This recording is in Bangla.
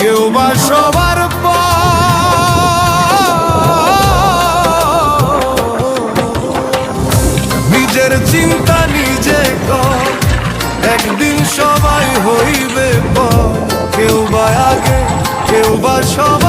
কেউ বা সবার নিজের চিন্তা নিজে কর, একদিন সবাই হইবে পর। কেউ বা আগে, কেউ বা সবাই।